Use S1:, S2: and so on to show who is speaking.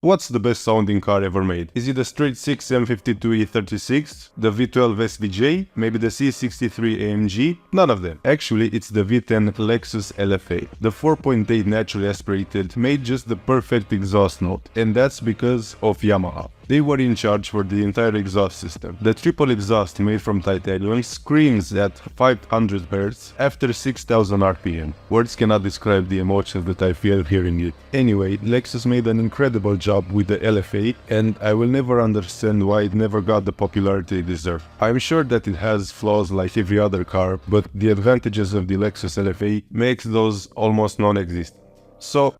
S1: What's the best sounding car ever made? Is it the straight 6 M52E36, the V12 SVJ, maybe the C63 AMG? None of them. Actually, it's the V10 Lexus LFA. The 4.8 naturally aspirated made just the perfect exhaust note, and that's because of Yamaha. They were in charge for the entire exhaust system. The triple exhaust made from titanium screams at 500 Hz after 6000 RPM. Words cannot describe the emotions that I feel hearing it. Anyway, Lexus made an incredible job with the LFA, and I will never understand why it never got the popularity it deserved. I'm sure that it has flaws like every other car, but the advantages of the Lexus LFA makes those almost non-existent. So,